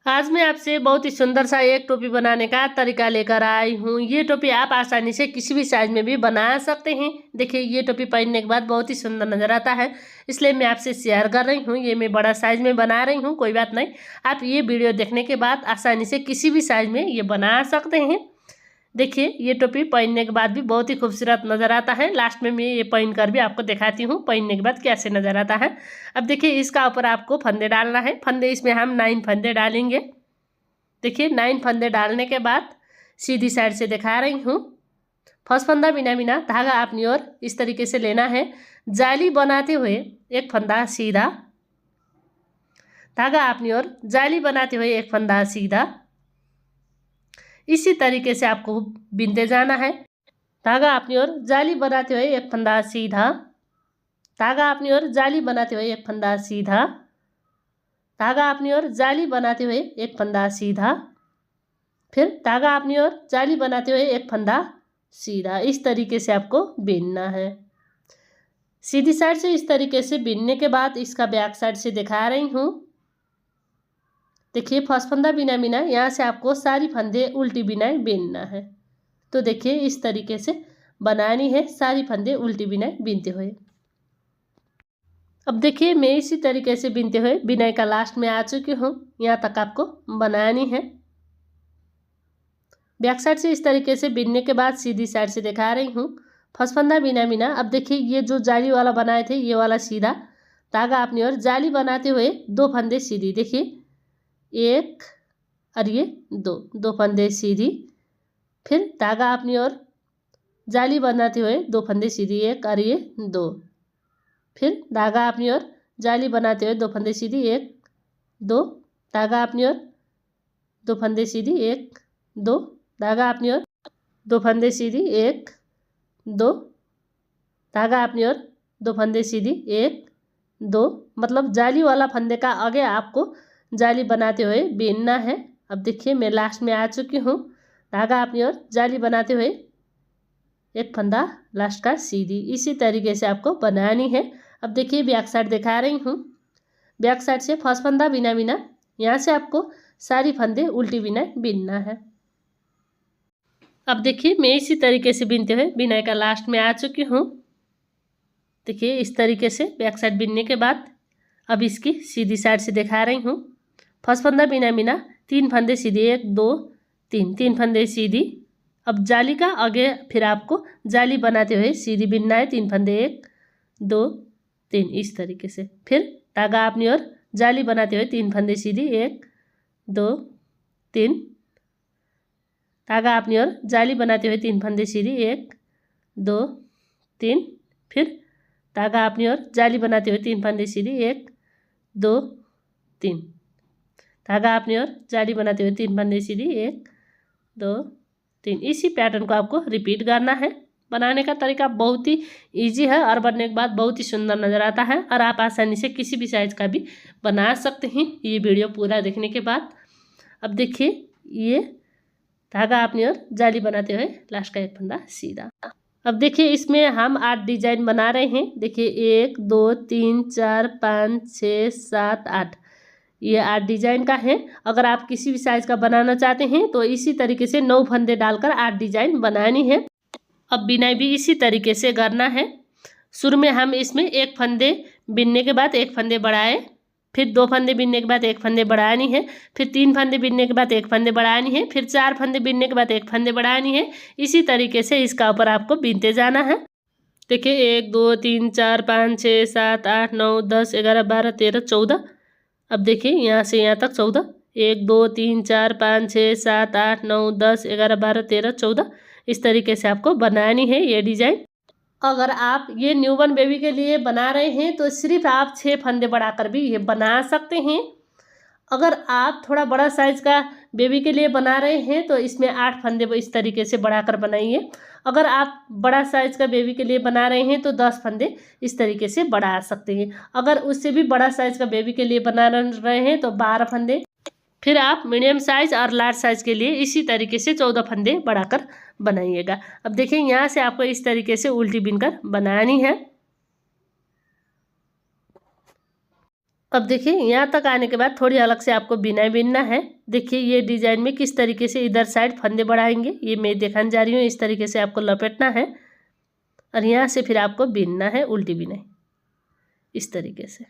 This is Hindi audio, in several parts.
आज मैं आपसे बहुत ही सुंदर सा एक टोपी बनाने का तरीका लेकर आई हूँ। ये टोपी आप आसानी से किसी भी साइज में भी बना सकते हैं। देखिए ये टोपी पहनने के बाद बहुत ही सुंदर नज़र आता है, इसलिए मैं आपसे शेयर कर रही हूँ। ये मैं बड़ा साइज में बना रही हूँ, कोई बात नहीं, आप ये वीडियो देखने के बाद आसानी से किसी भी साइज में ये बना सकते हैं। देखिए ये टोपी पहनने के बाद भी बहुत ही खूबसूरत नज़र आता है। लास्ट में मैं ये पहन कर भी आपको दिखाती हूँ पहनने के बाद कैसे नज़र आता है। अब देखिए इसका ऊपर आपको फंदे डालना है। फंदे इसमें हम 9 फंदे डालेंगे। देखिए 9 फंदे डालने के बाद सीधी साइड से दिखा रही हूँ। फर्स्ट फंदा बिना बिना धागा अपनी ओर इस तरीके से लेना है। जाली बनाते हुए एक फंदा सीधा, धागा अपनी ओर जाली बनाते हुए एक फंदा सीधा। इसी तरीके से आपको बिनते जाना है। धागा अपनी ओर जाली बनाते हुए एक फंदा सीधा, धागा अपनी ओर जाली बनाते हुए एक फंदा सीधा, धागा अपनी ओर जाली बनाते हुए एक फंदा सीधा, फिर धागा अपनी ओर जाली बनाते हुए एक फंदा सीधा। इस तरीके से आपको बिनना है। सीधी साइड से इस तरीके से बिनने के बाद इसका बैक साइड से दिखा रही हूँ। देखिए फर्स्ट फंदा बिना बिना यहाँ से आपको सारी फंदे उल्टी बिनाई बिनना है। तो देखिए इस तरीके से बनानी है, सारी फंदे उल्टी बिनाई बिनते हुए। अब देखिए मैं इसी तरीके से बिनते हुए बिनाई का लास्ट में आ चुकी हूँ। यहाँ तक आपको बनानी है। बैक साइड से इस तरीके से बिनने के बाद सीधी साइड से दिखा रही हूँ। फर्स्ट फंदा बिना बिना अब देखिए ये जो जाली वाला बनाए थे ये वाला सीधा, धागा अपनी ओर जाली बनाते हुए 2 फंदे सीधी। देखिए 1 और ये 2 फंदे सीधी, फिर धागा अपनी ओर जाली बनाते हुए 2 फंदे सीधी, 1 और ये 2, फिर धागा अपनी ओर जाली बनाते हुए 2 फंदे सीधी, 1 2, धागा अपनी ओर 2 फंदे सीधी, 1 2, धागा अपनी ओर 2 फंदे सीधी, 1 2, धागा अपनी ओर 2 फंदे सीधी, 1 2। मतलब जाली वाला फंदे का आगे आपको जाली बनाते हुए बिनना है। अब देखिए मैं लास्ट में आ चुकी हूँ। धागा अपनी ओर जाली बनाते हुए एक फंदा लास्ट का सीधी। इसी तरीके से आपको बनानी है। अब देखिए बैक साइड दिखा रही हूँ। बैक साइड से फर्स्ट फंदा बिना बिना यहाँ से आपको सारी फंदे उल्टी बिना बिनना है। अब देखिए मैं इसी तरीके से बिनते हुए बिनाई का लास्ट में आ चुकी हूँ। देखिए इस तरीके से बैक साइड बिनने के बाद अब इसकी सीधी साइड से दिखा रही हूँ। फर्स्ट फंदा बिना बिना 3 फंदे सीधे, 1 2 3 फंदे सीधी। अब जाली का आगे फिर आपको जाली बनाते हुए सीधी बिनना है। 3 फंदे, 1 2 3 इस तरीके से। फिर धागा अपनी ओर जाली बनाते हुए 3 फंदे सीधी, 1 2 3, धागा अपनी ओर जाली बनाते हुए 3 फंदे सीधी, 1 2 3, फिर धागा अपनी ओर जाली बनाते हुए 3 फंदे सीधी, 1 2 3, धागा अपनी ओर जाली बनाते हुए 3 फंदे सीधी, 1 2 3। इसी पैटर्न को आपको रिपीट करना है। बनाने का तरीका बहुत ही इजी है और बनने के बाद बहुत ही सुंदर नज़र आता है और आप आसानी से किसी भी साइज़ का भी बना सकते हैं ये वीडियो पूरा देखने के बाद। अब देखिए ये धागा अपनी ओर जाली बनाते हुए लास्ट का एक फंदा सीधा। अब देखिए इसमें हम 8 डिजाइन बना रहे हैं। देखिए 1 2 3 4 5 6 7 8, ये 8 डिजाइन का है। अगर आप किसी भी साइज़ का बनाना चाहते हैं तो इसी तरीके से 9 फंदे डालकर 8 डिजाइन बनानी है। अब बिनाई भी इसी तरीके से करना है। शुरू में हम इसमें 1 फंदे बिनने के बाद 1 फंदे बढ़ाए, फिर 2 फंदे बिनने के बाद 1 फंदे बढ़ानी है, फिर 3 फंदे बिनने के बाद 1 फंदे बढ़ानी है, फिर 4 फंदे बिनने के बाद 1 फंदे बढ़ानी है। इसी तरीके से इसका ऊपर आपको बिनते जाना है। देखिए 1 2 3 4 5 6 7 8 9 10 11 12 13 14। अब देखिए यहाँ से यहाँ तक 14, 1 2 3 4 5 6 7 8 9 10 11 12 13 14। इस तरीके से आपको बनानी है ये डिजाइन। अगर आप ये न्यूबॉर्न बेबी के लिए बना रहे हैं तो सिर्फ आप 6 फंदे बढ़ाकर भी ये बना सकते हैं। अगर आप थोड़ा बड़ा साइज़ का बेबी के लिए बना रहे हैं तो इसमें 8 फंदे इस तरीके से बढ़ाकर बनाइए। अगर आप बड़ा साइज़ का बेबी के लिए बना रहे हैं तो 10 फंदे इस तरीके से बढ़ा सकते हैं। अगर उससे भी बड़ा साइज़ का बेबी के लिए बना रहे हैं तो 12 फंदे। फिर आप मीडियम साइज़ और लार्ज साइज़ के लिए इसी तरीके से 14 फंदे बढ़ाकर बनाइएगा। अब देखिए यहाँ से आपको इस तरीके से उल्टी बिनकर बनानी है। अब देखिए यहाँ तक आने के बाद थोड़ी अलग से आपको बिनाई बिनना है। देखिए ये डिजाइन में किस तरीके से इधर साइड फंदे बढ़ाएंगे ये मैं दिखाने जा रही हूँ। इस तरीके से आपको लपेटना है और यहाँ से फिर आपको बिनना है उल्टी बिनाई इस तरीके से।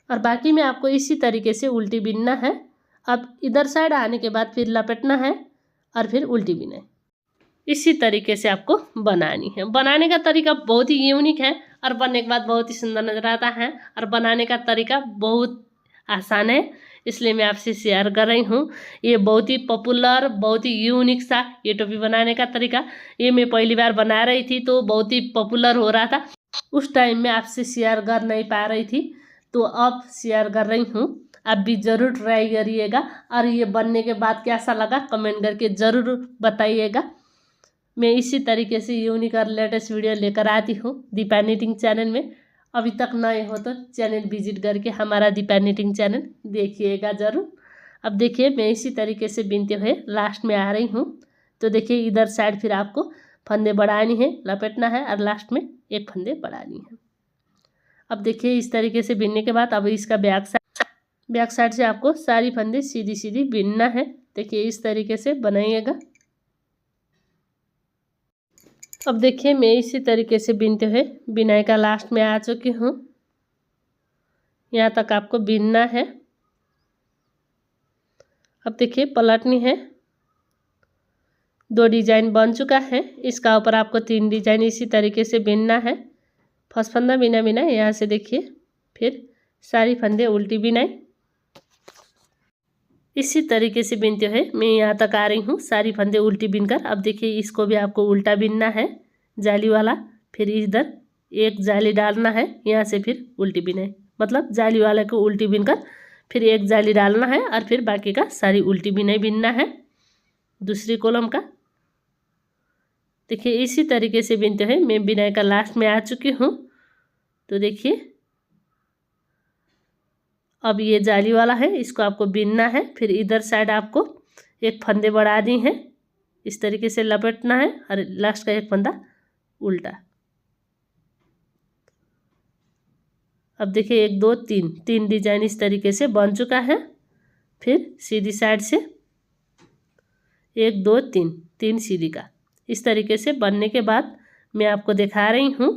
और बाकी में आपको इसी तरीके से उल्टी बिनना है। अब इधर साइड आने के बाद फिर लपेटना है और फिर उल्टी बिनाई इसी तरीके से आपको बनानी है। बनाने का तरीका बहुत ही यूनिक है और बनने के बाद बहुत ही सुंदर नजर आता है और बनाने का तरीका बहुत आसान है, इसलिए मैं आपसे शेयर कर रही हूँ। ये बहुत ही पॉपुलर बहुत ही यूनिक सा ये टोपी बनाने का तरीका, ये मैं पहली बार बना रही थी तो बहुत ही पॉपुलर हो रहा था। उस टाइम में आपसे शेयर कर नहीं पा रही थी तो अब शेयर कर रही हूँ। आप भी ज़रूर ट्राई करिएगा और ये बनने के बाद कैसा लगा कमेंट करके ज़रूर बताइएगा। मैं इसी तरीके से यूनिक और लेटेस्ट वीडियो लेकर आती हूँ दीपा निटिंग चैनल में। अभी तक नए हो तो चैनल विजिट करके हमारा दीपा निटिंग चैनल देखिएगा ज़रूर। अब देखिए मैं इसी तरीके से बिनते हुए लास्ट में आ रही हूँ। तो देखिए इधर साइड फिर आपको फंदे बढ़ानी है, लपेटना है और लास्ट में एक फंदे बढ़ानी है। अब देखिए इस तरीके से बिनने के बाद अब इसका बैक साइड से आपको सारी फंदे सीधी सीधी बिनना है। देखिए इस तरीके से बनाइएगा। अब देखिए मैं इसी तरीके से बिनते हुए बिनाई का लास्ट में आ चुकी हूँ। यहाँ तक आपको बिनना है। अब देखिए पलटनी है। 2 डिजाइन बन चुका है, इसका ऊपर आपको 3 डिजाइन इसी तरीके से बिनना है। फर्स्ट फंदा बिना बिना यहाँ से देखिए फिर सारी फंदे उल्टी बिनाई इसी तरीके से बिनते हुए मैं यहाँ तक आ रही हूँ सारी फंदे उल्टी बिनकर। अब देखिए इसको भी आपको उल्टा बिनना है जाली वाला, फिर इधर एक जाली डालना है, यहाँ से फिर उल्टी बिनाई, मतलब जाली वाले को उल्टी बिनकर फिर एक जाली डालना है और फिर बाकी का सारी उल्टी बिनाई बिनना है दूसरी कॉलम का। देखिए इसी तरीके से बिनते हुए मैं बिनाई का लास्ट में आ चुकी हूँ। तो देखिए अब ये जाली वाला है, इसको आपको बिनना है, फिर इधर साइड आपको एक फंदे बढ़ा दी हैं इस तरीके से लपेटना है और लास्ट का एक फंदा उल्टा। अब देखिए 1 2 3 डिजाइन इस तरीके से बन चुका है। फिर सीधी साइड से 1 2 3 सीधी का इस तरीके से बनने के बाद मैं आपको दिखा रही हूँ।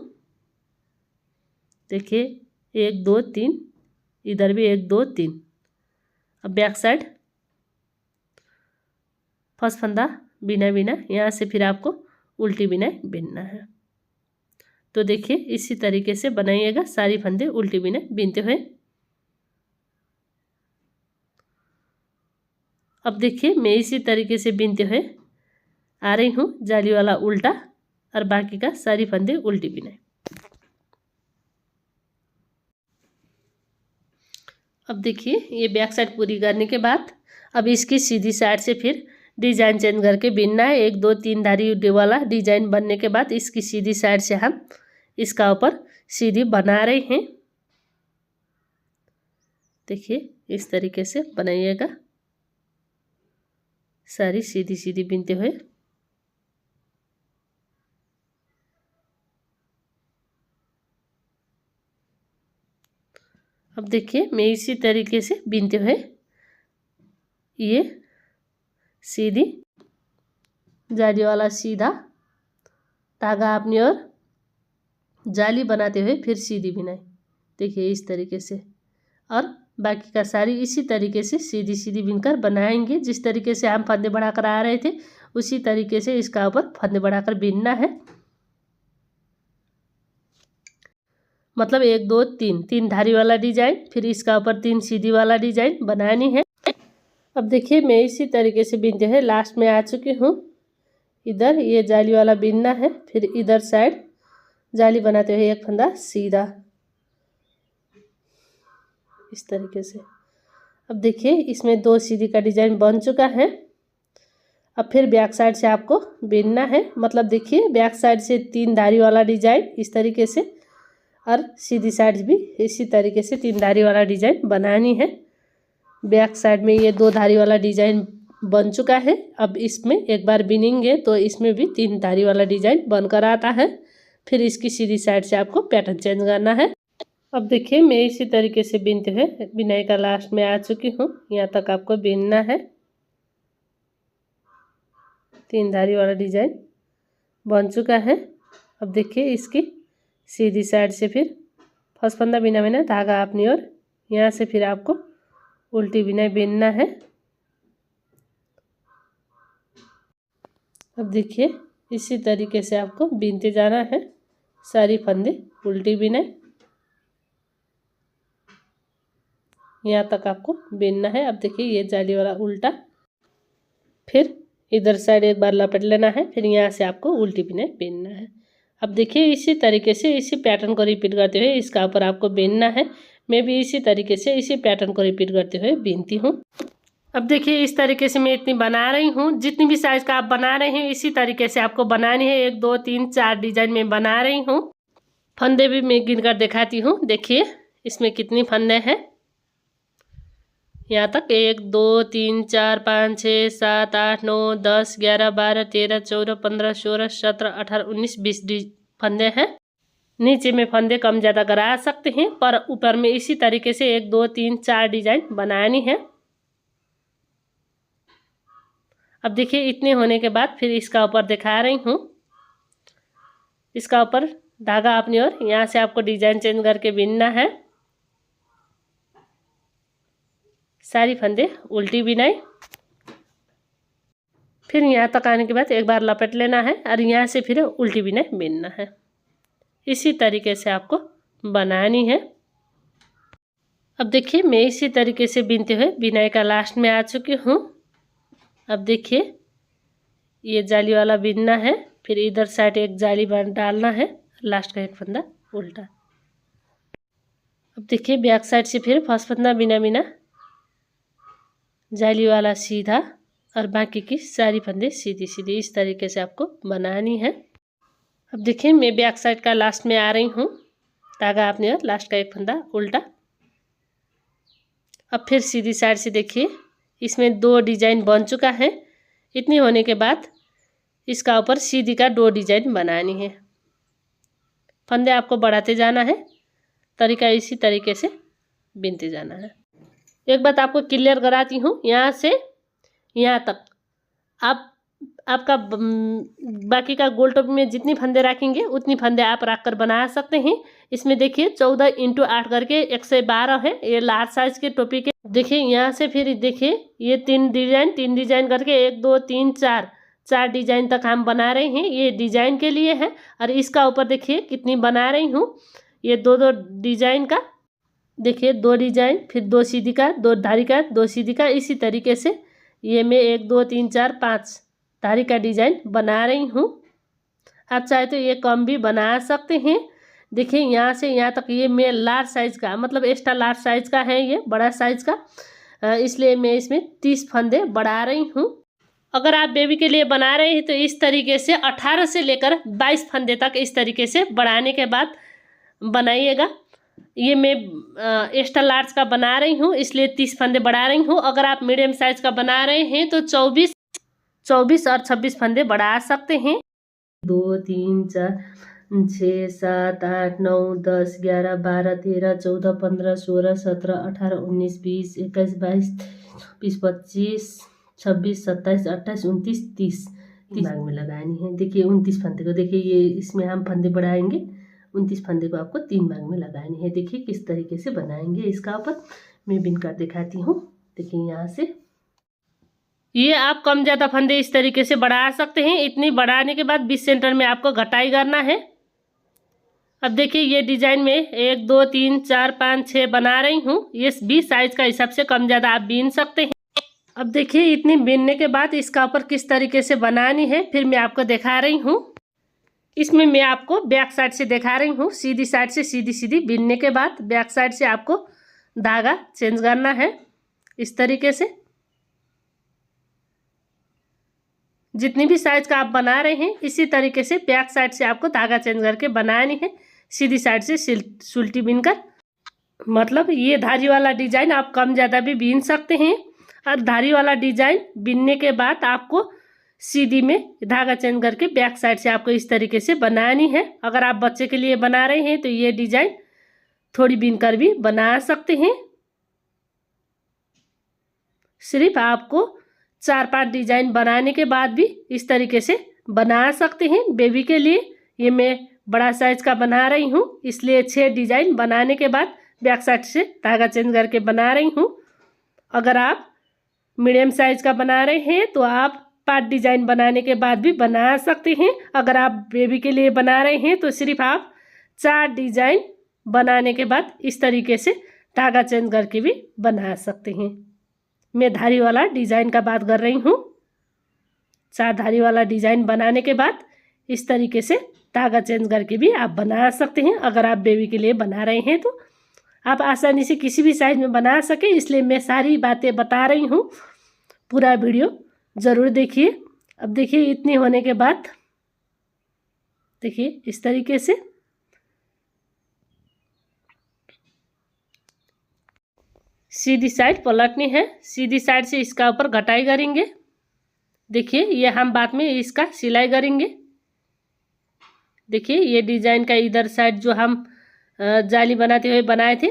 देखिए 1 2 3, इधर भी 1 2 3। अब बैक साइड फर्स्ट फंदा बिना बिना यहाँ से फिर आपको उल्टी बिना बिनना है। तो देखिए इसी तरीके से बनाइएगा सारी फंदे उल्टी बिना बिनते हुए। अब देखिए मैं इसी तरीके से बिनते हुए आ रही हूँ जाली वाला उल्टा और बाकी का सारी फंदे उल्टी बिना। अब देखिए ये बैक साइड पूरी करने के बाद अब इसकी सीधी साइड से फिर डिजाइन चेंज करके बिनना है। 1 2 3 धारी वाला डिजाइन बनने के बाद इसकी सीधी साइड से हम इसका ऊपर सीधी बना रहे हैं। देखिए इस तरीके से बनाइएगा सारी सीधी सीधी बिनते हुए। अब देखिए मैं इसी तरीके से बिनते हुए ये सीधी जाली वाला सीधा धागा अपनी ओर जाली बनाते हुए फिर सीधी बिनाई। देखिए इस तरीके से और बाकी का सारी इसी तरीके से सीधी सीधी बिनकर बनाएंगे। जिस तरीके से हम फंदे बढ़ाकर आ रहे थे उसी तरीके से इसका ऊपर फंदे बढ़ाकर बिनना है। मतलब 1 2 3 धारी वाला डिजाइन, फिर इसका ऊपर 3 सीधी वाला डिजाइन बनानी है। अब देखिए मैं इसी तरीके से बिनते हुए लास्ट में आ चुकी हूँ। इधर ये जाली वाला बिनना है, फिर इधर साइड जाली बनाते हुए एक फंदा सीधा इस तरीके से। अब देखिए इसमें 2 सीधी का डिजाइन बन चुका है। अब फिर बैक साइड से आपको बिनना है, मतलब देखिए बैक साइड से 3 धारी वाला डिजाइन इस तरीके से और सीधी साइड भी इसी तरीके से 3 धारी वाला डिजाइन बनानी है। बैक साइड में ये 2 धारी वाला डिजाइन बन चुका है। अब इसमें एक बार बिनेंगे तो इसमें भी 3 धारी वाला डिजाइन बनकर आता है। फिर इसकी सीधी साइड से आपको पैटर्न चेंज करना है। अब देखिए मैं इसी तरीके से बीनते हुए बिनाई का लास्ट में आ चुकी हूँ। यहाँ तक आपको बीनना है। 3 धारी वाला डिजाइन बन चुका है। अब देखिए इसकी सीधी साइड से फिर फर्स्ट फंदा बिना बिना धागा अपनी ओर, यहाँ से फिर आपको उल्टी बिनाई बीनना है। अब देखिए इसी तरीके से आपको बीनते जाना है सारी फंदे उल्टी बिनाई, यहाँ तक आपको बीनना है। अब देखिए ये जाली वाला उल्टा, फिर इधर साइड एक बार लपेट लेना है, फिर यहाँ से आपको उल्टी बिनाई बीनना है। अब देखिए इसी तरीके से इसी पैटर्न को रिपीट करते हुए इसका ऊपर आपको बीनना है। मैं भी इसी तरीके से इसी पैटर्न को रिपीट करते हुए बीनती हूँ। अब देखिए इस तरीके से मैं इतनी बना रही हूँ। जितनी भी साइज़ का आप बना रहे हैं इसी तरीके से आपको बनानी है। 1 2 3 4 डिजाइन में बना रही हूँ। फंदे भी मैं गिन कर दिखाती हूँ। देखिए इसमें कितनी फंदे हैं। यहाँ तक 1 2 3 4 5 6 7 8 9 10 11 12 13 14 15 16 17 18 19 20 फंदे हैं। नीचे में फंदे कम ज़्यादा करा सकते हैं, पर ऊपर में इसी तरीके से 1 2 3 4 डिजाइन बनानी है। अब देखिए इतने होने के बाद फिर इसका ऊपर दिखा रही हूँ। इसका ऊपर धागा अपनी ओर, यहाँ से आपको डिजाइन चेंज करके बीनना है। सारी फंदे उल्टी बिनाई, फिर यहाँ तक आने के बाद एक बार लपेट लेना है और यहाँ से फिर उल्टी बिनाई बीनना है। इसी तरीके से आपको बनानी है। अब देखिए मैं इसी तरीके से बीनते हुए बिनाई का लास्ट में आ चुकी हूँ। अब देखिए ये जाली वाला बीनना है, फिर इधर साइड एक जाली डालना है, लास्ट का एक फंदा उल्टा। अब देखिए बैक साइड से फिर फर्स्ट फंदा बिना बिना जाली वाला सीधा और बाकी की सारी फंदे सीधी सीधी इस तरीके से आपको बनानी है। अब देखिए मैं बैक साइड का लास्ट में आ रही हूँ। धागा अपने और लास्ट का एक फंदा उल्टा। अब फिर सीधी साइड से देखिए इसमें 2 डिजाइन बन चुका है। इतनी होने के बाद इसका ऊपर सीधी का 2 डिजाइन बनानी है। फंदे आपको बढ़ाते जाना है, तरीका इसी तरीके से बीनते जाना है। एक बात आपको क्लियर कराती हूँ, यहाँ से यहाँ तक आप आपका बाकी का गोल टोपी में जितनी फंदे रखेंगे उतनी फंदे आप रख कर बना सकते हैं। इसमें देखिए 14 × 8 करके 112 है, ये लार्ज साइज के टोपी के। देखिए यहाँ से फिर देखिए ये 3 डिजाइन करके 1 2 3 4 डिजाइन तक हम बना रहे हैं। ये डिजाइन के लिए है। और इसका ऊपर देखिए कितनी बना रही हूँ, ये 2 डिजाइन का। देखिए 2 डिजाइन, फिर 2 सीधी का, 2 धारी का, 2 सीधी का। इसी तरीके से ये मैं 1 2 3 4 5 धारी का डिजाइन बना रही हूँ। आप चाहे तो ये कम भी बना सकते हैं। देखिए यहाँ से यहाँ तक ये मैं लार्ज साइज का, मतलब एक्स्ट्रा लार्ज साइज का है, ये बड़ा साइज का, इसलिए मैं इसमें 30 फंदे बढ़ा रही हूँ। अगर आप बेबी के लिए बना रहे हैं तो इस तरीके से 18 से लेकर 22 फंदे तक इस तरीके से बढ़ाने के बाद बनाइएगा। ये मैं एक्स्ट्रा लार्ज का बना रही हूँ इसलिए 30 फंदे बढ़ा रही हूँ। अगर आप मीडियम साइज का बना रहे हैं तो 24 और 26 फंदे बढ़ा सकते हैं। 2 3 4 6 7 8 9 10 11 12 13 14 15 16 17 18 19 20 21 22 23 25 26 27 28 29 30 भाग में लगानी है। देखिए 29 फंदे को, देखिए ये इसमें हम फंदे बढ़ाएंगे, 29 फंदे को आपको 3 भाग में लगानी है। देखिए किस तरीके से बनाएंगे। इसका ऊपर मैं बिन कर दिखाती हूँ। देखिए यहाँ से ये आप कम ज़्यादा फंदे इस तरीके से बढ़ा सकते हैं। इतनी बढ़ाने के बाद 20 सेंटर में आपको घटाई करना है। अब देखिए ये डिजाइन में 1 2 3 4 5 6 बना रही हूँ। ये 20 साइज का हिसाब से कम ज़्यादा आप बीन सकते हैं। अब देखिए इतनी बीनने के बाद इसका ऊपर किस तरीके से बनानी है फिर मैं आपको दिखा रही हूँ। इसमें मैं आपको बैक साइड से दिखा रही हूँ। सीधी साइड से सीधी सीधी बीनने के बाद बैक साइड से आपको धागा चेंज करना है। इस तरीके से जितनी भी साइज का आप बना रहे हैं इसी तरीके से बैक साइड से आपको धागा चेंज करके बनानी है। सीधी साइड से सुलटी बीनकर, मतलब ये धारी वाला डिजाइन आप कम ज़्यादा भी बीन सकते हैं। और धारी वाला डिजाइन बीनने के बाद आपको सीधी में धागा चेंज करके बैक साइड से आपको इस तरीके से बनानी है। अगर आप बच्चे के लिए बना रहे हैं तो ये डिजाइन थोड़ी बीनकर भी बना सकते हैं। सिर्फ आपको 4-5 डिजाइन बनाने के बाद भी इस तरीके से बना सकते हैं। बेबी के लिए ये मैं बड़ा साइज का बना रही हूँ, इसलिए 6 डिजाइन बनाने के बाद बैक साइड से धागा चेंज करके बना रही हूँ। अगर आप मीडियम साइज का बना रहे हैं तो आप 5 डिजाइन बनाने के बाद भी बना सकते हैं। अगर आप बेबी के लिए बना रहे हैं तो सिर्फ आप 4 डिजाइन बनाने के बाद इस तरीके से धागा चेंज करके भी बना सकते हैं। मैं धारी वाला डिजाइन का बात कर रही हूँ। 4 धारी वाला डिजाइन बनाने के बाद इस तरीके से धागा चेंज करके भी आप बना सकते हैं। अगर आप बेबी के लिए बना रहे हैं तो आप आसानी से किसी भी साइज में बना सके, इसलिए मैं सारी बातें बता रही हूँ। पूरा वीडियो ज़रूर देखिए। अब देखिए इतनी होने के बाद देखिए इस तरीके से सीधी साइड पलटनी है। सीधी साइड से इसका ऊपर घटाई करेंगे। देखिए ये हम बाद में इसका सिलाई करेंगे। देखिए ये डिजाइन का इधर साइड जो हम जाली बनाते हुए बनाए थे,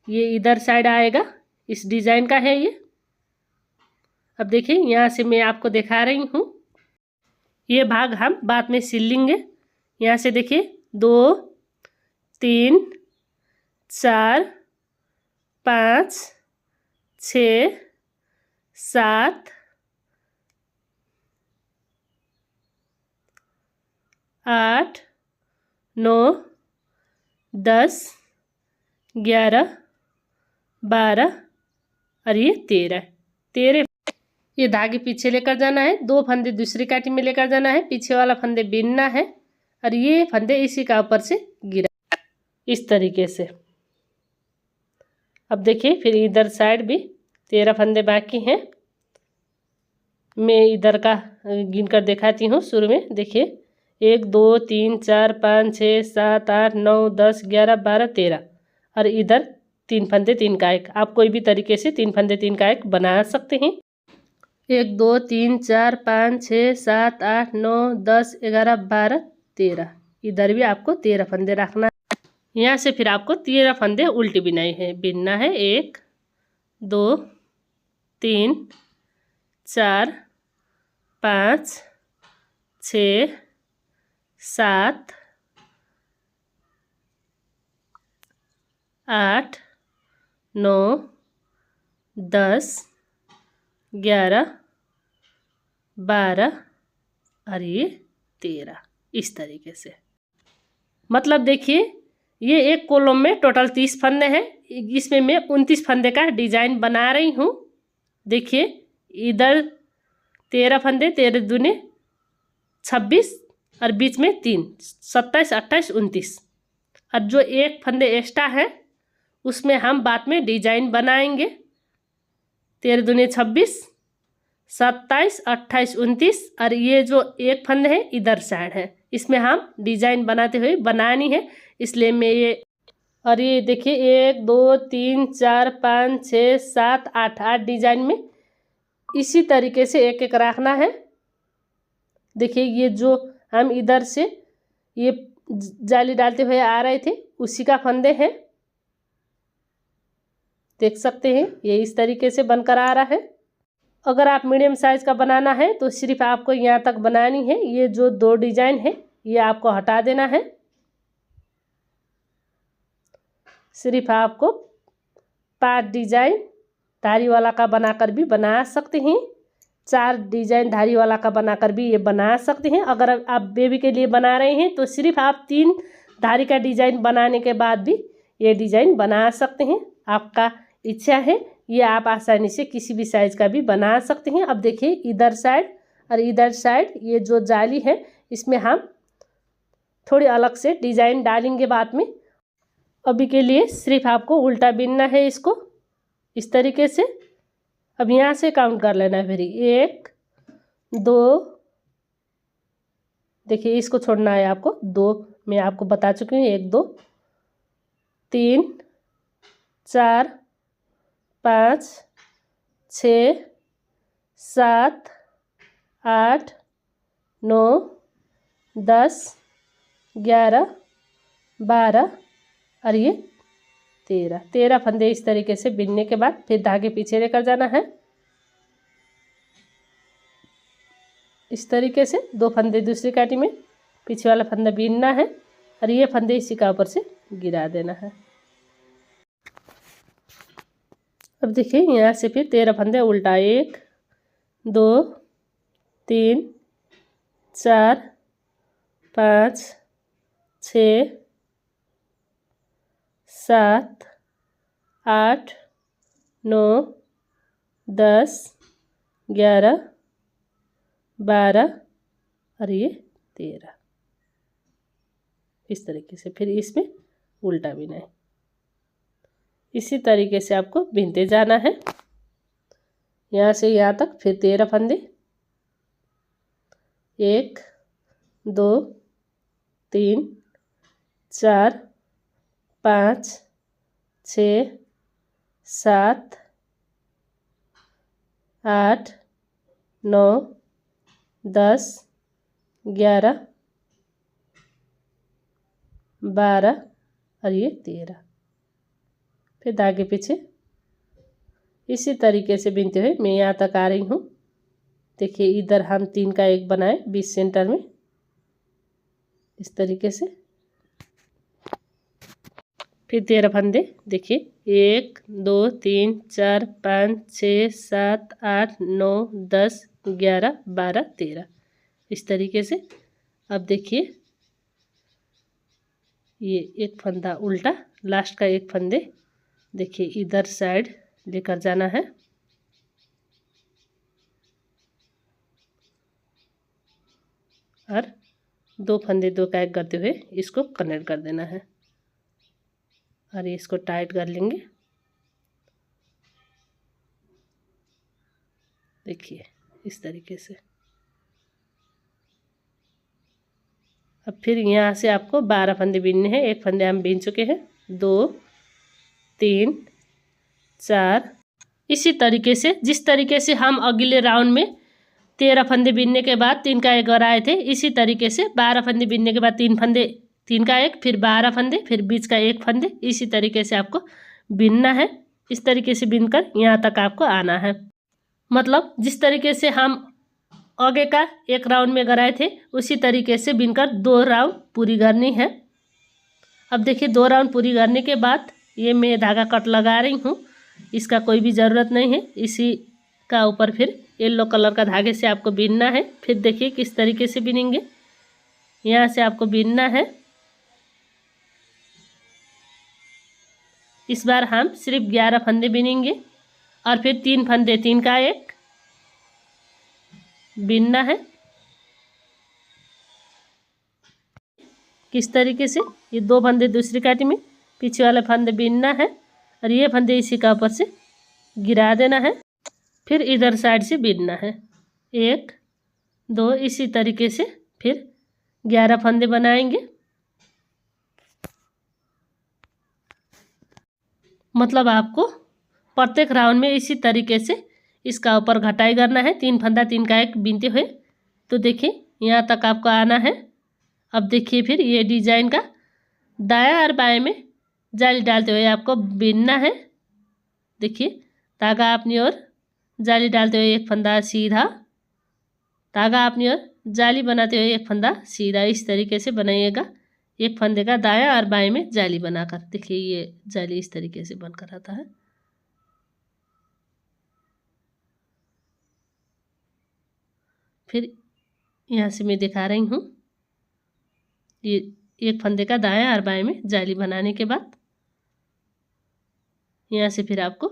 ये इधर साइड आएगा, इस डिजाइन का है ये। अब देखिए यहाँ से मैं आपको दिखा रही हूँ। ये भाग हम बाद में सिल लेंगे। यहाँ से देखिए 2, 3, 4, 5, 6, 7, 8, 9, 10, 11, 12 और ये 13 ये धागे पीछे लेकर जाना है। 2 फंदे दूसरी काटी में लेकर जाना है। पीछे वाला फंदे बीनना है और ये फंदे इसी का ऊपर से गिरा इस तरीके से। अब देखिए फिर इधर साइड भी 13 फंदे बाकी हैं। मैं इधर का गिन कर दिखाती हूँ। शुरू में देखिए 1, 2, 3, 4, 5, 6, 7, 8, 9, 10, 11, 12, 13 और इधर 3 फंदे 3 का एक। आप कोई भी तरीके से 3 फंदे 3 का एक बना सकते हैं। 1, 2, 3, 4, 5, 6, 7, 8, 9, 10, 11, 12, 13 इधर भी आपको 13 फंदे रखना है। यहाँ से फिर आपको 13 फंदे उल्टी बिनना है। 1, 2, 3, 4, 5, 6, 7, 8, 9, 10, 11, 12 और ये 13 इस तरीके से। मतलब देखिए ये एक कॉलम में टोटल 30 फंदे हैं। इसमें मैं 29 फंदे का डिजाइन बना रही हूँ। देखिए इधर 13 फंदे, 13 दूने 26 और बीच में 3, 27, 28, 29 और जो एक फंदे एक्स्ट्रा है उसमें हम बाद में डिजाइन बनाएंगे। 13 दूने 26, 27, 28, 29 और ये जो एक फंदे है इधर साइड है, इसमें हम डिजाइन बनाते हुए बनानी है। इसलिए मैं ये और ये देखिए 1, 2, 3, 4, 5, 6, 7, 8 डिजाइन में इसी तरीके से एक एक रखना है। देखिए ये जो हम इधर से ये जाली डालते हुए आ रहे थे उसी का फंदे हैं। देख सकते हैं ये इस तरीके से बनकर आ रहा है। अगर आप मीडियम साइज का बनाना है तो सिर्फ आपको यहाँ तक बनानी है। ये जो 2 डिजाइन है ये आपको हटा देना है। सिर्फ आपको 5 डिजाइन धारी वाला का बनाकर भी बना सकते हैं। 4 डिजाइन धारी वाला का बनाकर भी ये बना सकते हैं। अगर आप बेबी के लिए बना रहे हैं तो सिर्फ आप 3 धारी का डिजाइन बनाने के बाद भी ये डिजाइन बना सकते हैं। आपका इच्छा है, ये आप आसानी से किसी भी साइज का भी बना सकते हैं। अब देखिए इधर साइड और इधर साइड ये जो जाली है इसमें हम थोड़ी अलग से डिजाइन डालेंगे बाद में। अभी के लिए सिर्फ आपको उल्टा बिनना है इसको इस तरीके से। अब यहाँ से काउंट कर लेना है फिर 1, 2, देखिए इसको छोड़ना है आपको 2, मैं आपको बता चुकी हूँ 1, 2, 3, 4, 5, 6, 7, 8 9 10 11 12 और ये 13 फंदे इस तरीके से बिनने के बाद फिर धागे पीछे लेकर जाना है। इस तरीके से 2 फंदे दूसरी काटी में पीछे वाला फंदा बीनना है और ये फंदे इसी का ऊपर से गिरा देना है। अब देखिए यहाँ से फिर 13 फंदे उल्टा 1 2 3 4 5 6 7 8 9 10 11 12 और ये 13 इस तरीके से फिर इसमें उल्टा बीना है। इसी तरीके से आपको बीनते जाना है यहाँ से यहाँ तक। फिर 13 फंदे 1 2 3 4 5 6 7 8 9 10 11 12 और ये 13 फिर धागे पीछे इसी तरीके से बीनते हुए मैं यहाँ तक आ रही हूँ। देखिए इधर हम 3 का 1 बनाए 20 सेंटर में इस तरीके से। फिर 13 फंदे देखिए 1 2 3 4 5 6 7 8 9 10 11 12 13 इस तरीके से। अब देखिए ये एक फंदा उल्टा लास्ट का 1 फंदे देखिए इधर साइड लेकर जाना है और 2 फंदे 2 का 1 करते हुए इसको कनेक्ट कर देना है और इसको टाइट कर लेंगे। देखिए इस तरीके से। अब फिर यहाँ से आपको 12 फंदे बीनने हैं। 1 फंदे हम बीन चुके हैं 2 3 4 इसी तरीके से जिस तरीके से हम अगले राउंड में 13 फंदे बीनने के बाद 3 का 1 आए थे इसी तरीके से 12 फंदे बीनने के बाद 3 फंदे 3 का 1 फिर 12 फंदे फिर बीच का 1 फंदे इसी तरीके से आपको बीनना है। इस तरीके से बीनकर यहाँ तक आपको आना है। मतलब जिस तरीके से हम आगे का 1 राउंड में गराए थे उसी तरीके से बीनकर 2 राउंड पूरी करनी है। अब देखिए 2 राउंड पूरी करने के बाद ये मैं धागा कट लगा रही हूँ। इसका कोई भी ज़रूरत नहीं है। इसी का ऊपर फिर येलो कलर का धागे से आपको बीनना है। फिर देखिए किस तरीके से बीनेंगे। यहाँ से आपको बीनना है। इस बार हम सिर्फ 11 फंदे बीनेंगे और फिर 3 फंदे 3 का 1 बीनना है। किस तरीके से ये 2 फंदे दूसरी काटी में पीछे वाला फंदे बीनना है और ये फंदे इसी का ऊपर से गिरा देना है। फिर इधर साइड से बीनना है 1 2 इसी तरीके से फिर 11 फंदे बनाएंगे। मतलब आपको प्रत्येक राउंड में इसी तरीके से इसका ऊपर घटाई करना है। 3 फंदा 3 का 1 बीनते हुए। तो देखिए यहाँ तक आपको आना है। अब देखिए फिर ये डिजाइन का दायां और बाएं में जाली डालते हुए आपको बीनना है। देखिए धागा अपनी ओर जाली डालते हुए 1 फंदा सीधा, धागा अपनी ओर जाली बनाते हुए 1 फंदा सीधा इस तरीके से बनाइएगा। 1 फंदे का दायां और बाएं में जाली बनाकर देखिए ये जाली इस तरीके से बनकर आता है। फिर यहाँ से मैं दिखा रही हूँ। ये 1 फंदे का दायां और बाएं में जाली बनाने के बाद यहाँ से फिर आपको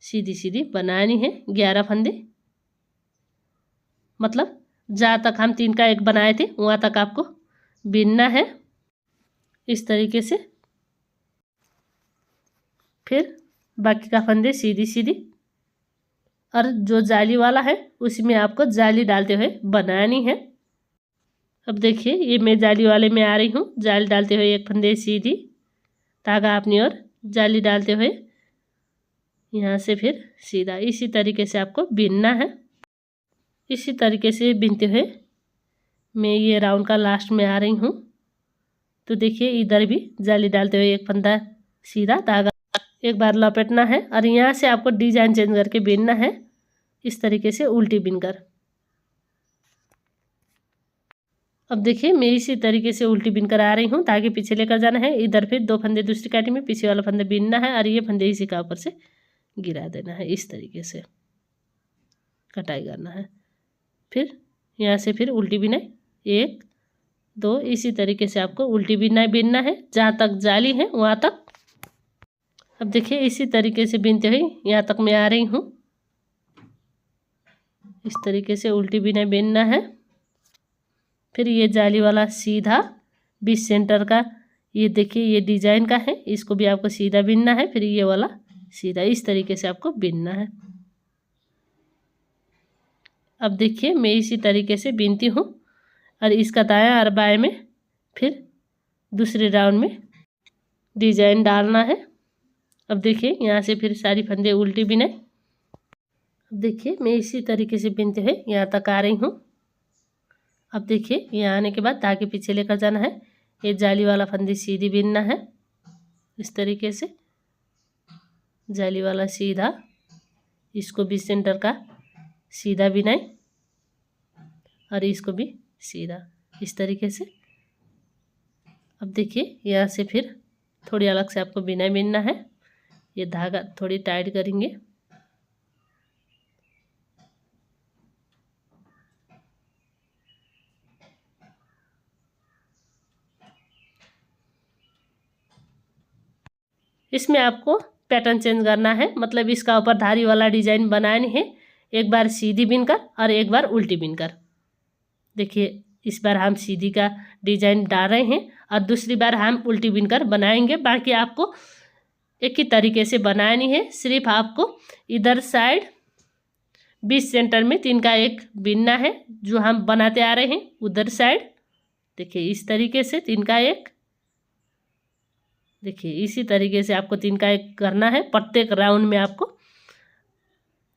सीधी सीधी बनानी है 11 फंदे। मतलब जहाँ तक हम 3 का 1 बनाए थे वहाँ तक आपको बीनना है इस तरीके से। फिर बाकी का फंदे सीधी सीधी और जो जाली वाला है उसी में आपको जाली डालते हुए बनानी है। अब देखिए ये मैं जाली वाले में आ रही हूँ। जाली डालते हुए 1 फंदे सीधी, धागा अपनी ओर जाली डालते हुए यहाँ से फिर सीधा इसी तरीके से आपको बीनना है। इसी तरीके से बिनते हुए मैं ये राउंड का लास्ट में आ रही हूँ। तो देखिए इधर भी जाली डालते हुए एक फंदा सीधा धागा एक बार लपेटना है और यहाँ से आपको डिजाइन चेंज करके बिनना है, इस तरीके से उल्टी बिनकर। अब देखिए मैं इसी तरीके से उल्टी बिनकर आ रही हूँ, धागे पीछे लेकर जाना है। इधर फिर 2 फंदे दूसरी काटी में पीछे वाला फंदा बिनना है और ये फंदे इसी का ऊपर से गिरा देना है, इस तरीके से कटाई करना है। फिर यहाँ से फिर उल्टी बिनाई 1 2 इसी तरीके से आपको उल्टी बिनाई बिनना है जहाँ तक जाली है वहाँ तक। अब देखिए इसी तरीके से बिनते हुए यहाँ तक मैं आ रही हूँ, इस तरीके से उल्टी बिनाई बिनना है। फिर ये जाली वाला सीधा बीच सेंटर का ये देखिए ये डिजाइन का है, इसको भी आपको सीधा बिनना है। फिर ये वाला सीधा इस तरीके से आपको बिनना है। अब देखिए मैं इसी तरीके से बिनती हूँ और इसका दायां और बाएं में फिर दूसरे राउंड में डिजाइन डालना है। अब देखिए यहाँ से फिर सारी फंदे उल्टी बिनाई। अब देखिए मैं इसी तरीके से बिनते हुए यहाँ तक आ रही हूँ। अब देखिए यहाँ आने के बाद धागे पीछे लेकर जाना है, ये जाली वाला फंदी सीधी बिनना है, इस तरीके से जाली वाला सीधा, इसको भी सेंटर का सीधा बिनाई और इसको भी सीधा, इस तरीके से। अब देखिए यहाँ से फिर थोड़ी अलग से आपको बिनाई बिनना है, ये धागा थोड़ी टाइट करेंगे। इसमें आपको पैटर्न चेंज करना है, मतलब इसका ऊपर धारी वाला डिजाइन बनानी है, एक बार सीधी बिनकर और एक बार उल्टी बिनकर। देखिए इस बार हम सीधी का डिजाइन डाल रहे हैं और दूसरी बार हम उल्टी बिनकर बनाएंगे। बाकी आपको एक ही तरीके से बनानी है, सिर्फ आपको इधर साइड बीच सेंटर में 3 का 1 बिनना है जो हम बनाते आ रहे हैं। उधर साइड देखिए इस तरीके से 3 का 1, देखिए इसी तरीके से आपको 3 का 1 करना है प्रत्येक राउंड में आपको।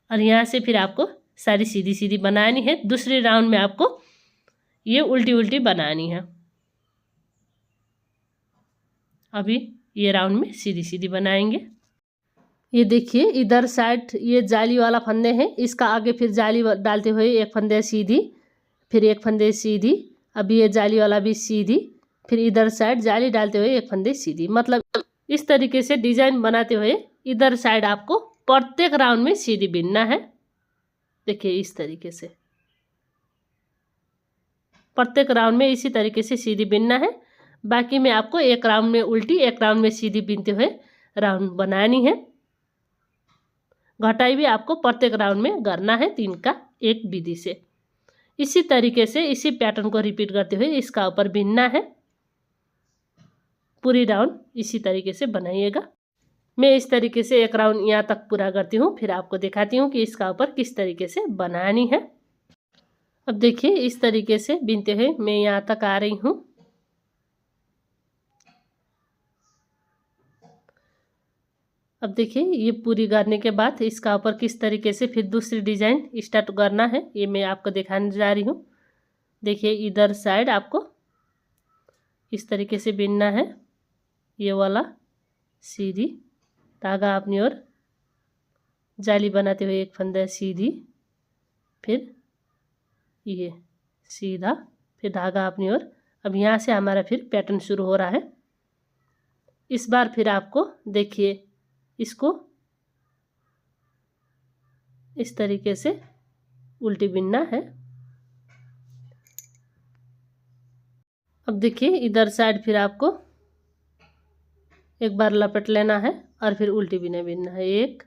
और यहाँ से फिर आपको सारी सीधी सीधी बनानी है, दूसरे राउंड में आपको ये उल्टी उल्टी बनानी है। अभी ये राउंड में सीधी सीधी बनाएंगे। ये देखिए इधर साइड ये जाली वाला फंदे हैं, इसका आगे फिर जाली डालते हुए एक फंदे सीधी, फिर एक फंदे सीधी, अभी ये जाली वाला भी सीधी, फिर इधर साइड जाली डालते हुए एक फंदे सीधी। मतलब इस तरीके से डिजाइन बनाते हुए इधर साइड आपको प्रत्येक राउंड में सीधी बिनना है। देखिए इस तरीके से प्रत्येक राउंड में इसी तरीके से सीधी बिनना है। बाकी में आपको एक राउंड में उल्टी एक राउंड में सीधी बिनते हुए राउंड बनानी है। घटाई भी आपको प्रत्येक राउंड में करना है 3 का 1 विधि से। इसी तरीके से इसी पैटर्न को रिपीट करते हुए इसका ऊपर बिनना है। पूरी राउंड इसी तरीके से बनाइएगा। मैं इस तरीके से एक राउंड यहाँ तक पूरा करती हूँ, फिर आपको दिखाती हूँ कि इसका ऊपर किस तरीके से बनानी है। अब देखिए इस तरीके से बिनते हुए मैं यहाँ तक आ रही हूँ। अब देखिए ये पूरी करने के बाद इसका ऊपर किस तरीके से फिर दूसरी डिजाइन स्टार्ट करना है, ये मैं आपको दिखाने जा रही हूँ। देखिए इधर साइड आपको इस तरीके से बिनना है, ये वाला सीधी धागा अपनी ओर जाली बनाते हुए एक फंदा सीधी, फिर ये सीधा, फिर धागा अपनी ओर। अब यहाँ से हमारा फिर पैटर्न शुरू हो रहा है। इस बार फिर आपको देखिए इसको इस तरीके से उल्टी बिनना है। अब देखिए इधर साइड फिर आपको एक बार लपेट लेना है और फिर उल्टी बिनाई बिनना है, 1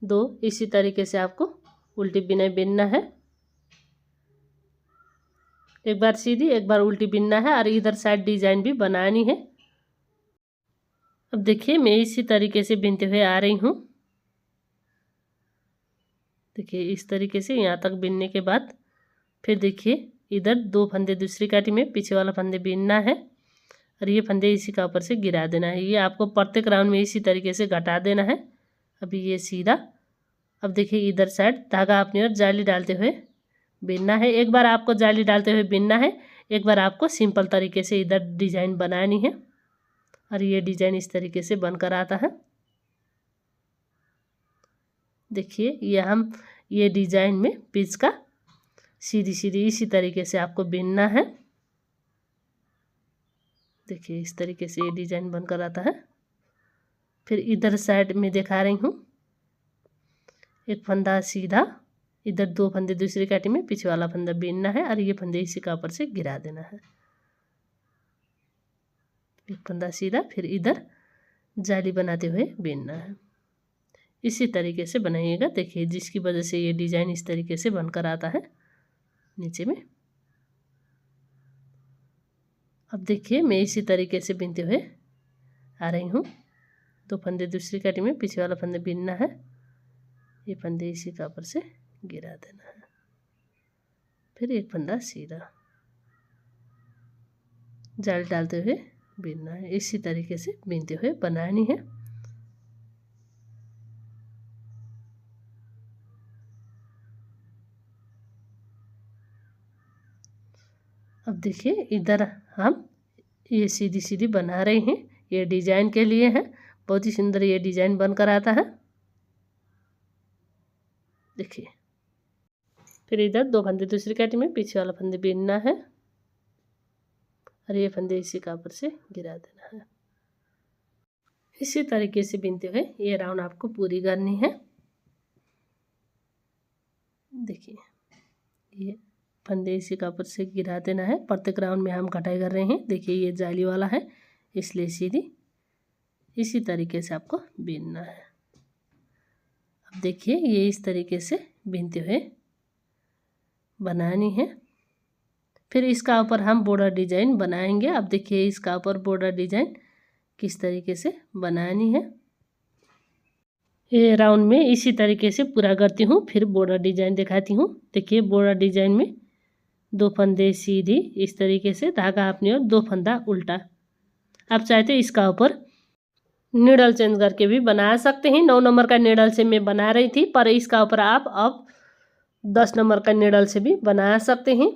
2 इसी तरीके से आपको उल्टी बिनाई बिनना है। एक बार सीधी एक बार उल्टी बिनना है और इधर साइड डिजाइन भी बनानी है। अब देखिए मैं इसी तरीके से बिनते हुए आ रही हूँ। देखिए इस तरीके से यहाँ तक बिनने के बाद फिर देखिए इधर 2 फंदे दूसरी काटी में पीछे वाला फंदे बिनना है और ये फंदे इसी का ऊपर से गिरा देना है। ये आपको प्रत्येक राउंड में इसी तरीके से घटा देना है। अभी ये सीधा। अब देखिए इधर साइड धागा अपनी ओर जाली डालते हुए बिनना है। एक बार आपको जाली डालते हुए बिनना है, एक बार आपको सिंपल तरीके से इधर डिजाइन बनानी है। और ये डिजाइन इस तरीके से बनकर आता है। देखिए ये डिजाइन में पीस का सीधी सीधी इसी तरीके से आपको बिनना है। देखिए इस तरीके से ये डिजाइन बनकर आता है। फिर इधर साइड में दिखा रही हूँ, एक फंदा सीधा, इधर 2 फंदे दूसरी काटी में, पीछे वाला फंदा बीनना है और ये फंदे इसी का ऊपर से गिरा देना है। एक फंदा सीधा, फिर इधर जाली बनाते हुए बीनना है। इसी तरीके से बनाइएगा। देखिए जिसकी वजह से ये डिजाइन इस तरीके से बनकर आता है नीचे में। अब देखिए मैं इसी तरीके से बीनते हुए आ रही हूँ। 2 फंदे दूसरी काटी में, पीछे वाला फंदे बीनना है, ये फंदे इसी का ऊपर से गिरा देना है। फिर एक फंदा सीधा, जाल डालते हुए बीनना है। इसी तरीके से बीनते हुए बनानी है। अब देखिए इधर हम ये सीधी सीधी बना रहे हैं, ये डिजाइन के लिए है। बहुत ही सुंदर ये डिजाइन बनकर आता है। देखिए फिर इधर 2 फंदे दूसरी काटी में, पीछे वाला फंदे बीनना है और ये फंदे इसी का ऊपर से गिरा देना है। इसी तरीके से बीनते हुए ये राउंड आपको पूरी करनी है। देखिए ये फंदे इसी का ऊपर से गिरा देना है। प्रत्येक राउंड में हम कटाई कर रहे हैं। देखिए ये जाली वाला है इसलिए सीधी इसी तरीके से आपको बीनना है। अब देखिए ये इस तरीके से बीनते हुए बनानी है। फिर इसका ऊपर हम बॉर्डर डिजाइन बनाएंगे। अब देखिए इसका ऊपर बॉर्डर डिजाइन किस तरीके से बनानी है। ये राउंड में इसी तरीके से पूरा करती हूँ, फिर बॉर्डर डिजाइन दिखाती हूँ। देखिए बॉर्डर डिजाइन में 2 फंदे सीधी इस तरीके से, धागा अपनी ओर, 2 फंदा उल्टा। आप चाहते तो इसका ऊपर नीडल चेंज करके भी बना सकते हैं। 9 नंबर का नीडल से मैं बना रही थी, पर इसका ऊपर आप अब 10 नंबर का नीडल से भी बना सकते हैं।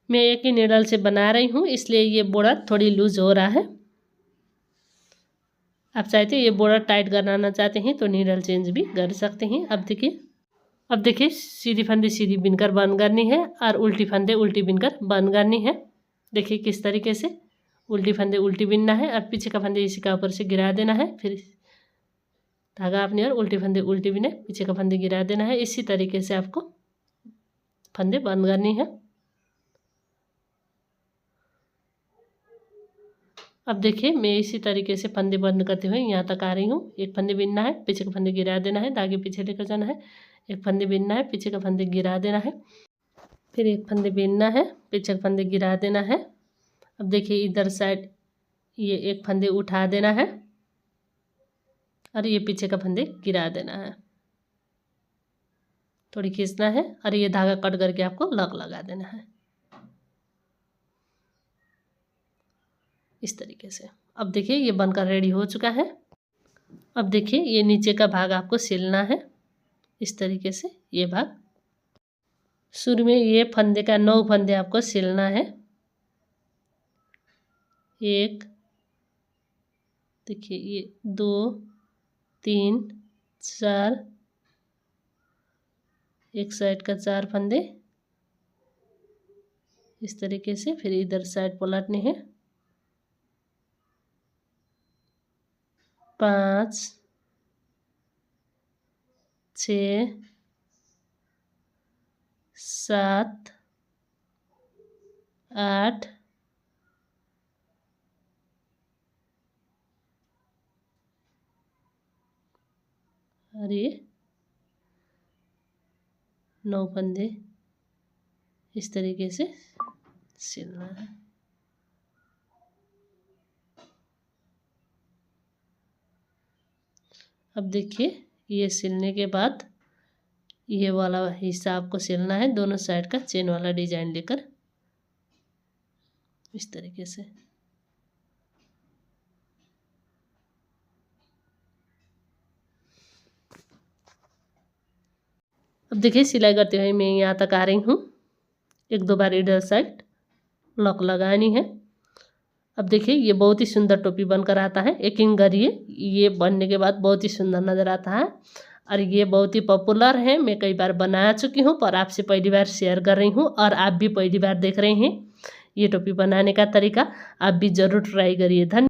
मैं एक ही नीडल से बना रही हूँ इसलिए ये बॉर्डर थोड़ी लूज हो रहा है। आप चाहते ये बॉर्डर टाइट कराना चाहते हैं तो नीडल चेंज भी कर सकते हैं। अब देखिए सीधी फंदे सीधी बिनकर बंद करनी है और उल्टी फंदे उल्टी बिनकर बंद करनी है। देखिए किस तरीके से उल्टी फंदे उल्टी बिनना है और पीछे का फंदे इसी का ऊपर से गिरा देना है। फिर धागा अपनी ओर, उल्टी फंदे उल्टी बिने, पीछे का फंदे गिरा देना है। इसी तरीके से आपको फंदे बंद करनी है। अब देखिए मैं इसी तरीके से फंदे बंद करते हुए यहाँ तक आ रही हूँ। एक फंदे बिनना है, पीछे का फंदे गिरा देना है, धागे पीछे लेकर जाना है। एक फंदे बिनना है, पीछे का फंदे गिरा देना है। फिर एक फंदे बिनना है, पीछे का फंदे गिरा देना है। अब देखिए इधर साइड ये एक फंदे उठा देना है और ये पीछे का फंदे गिरा देना है। थोड़ी खींचना है और ये धागा कट करके आपको लग लगा देना है इस तरीके से। अब देखिए ये बनकर रेडी हो चुका है। अब देखिए ये नीचे का भाग आपको सिलना है इस तरीके से। ये भाग शुरू में ये फंदे का 9 फंदे आपको सिलना है। 1, देखिए ये 2, 3, 4, एक साइड का 4 फंदे इस तरीके से। फिर इधर साइड पलटने हैं। 5, 6, 7, 8, और ये 9 फंदे इस तरीके से सिलना है। अब देखिए ये सिलने के बाद ये वाला हिस्सा आपको सिलना है, दोनों साइड का चेन वाला डिजाइन लेकर इस तरीके से। अब देखिए सिलाई करते हुए मैं यहाँ तक आ रही हूँ। 1-2 बार इधर साइड लॉक लगानी है। अब देखिए ये बहुत ही सुंदर टोपी बनकर आता है। यकीन करिए ये बनने के बाद बहुत ही सुंदर नज़र आता है और ये बहुत ही पॉपुलर है। मैं कई बार बना चुकी हूँ पर आपसे पहली बार शेयर कर रही हूँ और आप भी पहली बार देख रहे हैं ये टोपी बनाने का तरीका। आप भी ज़रूर ट्राई करिए। धन्यवाद।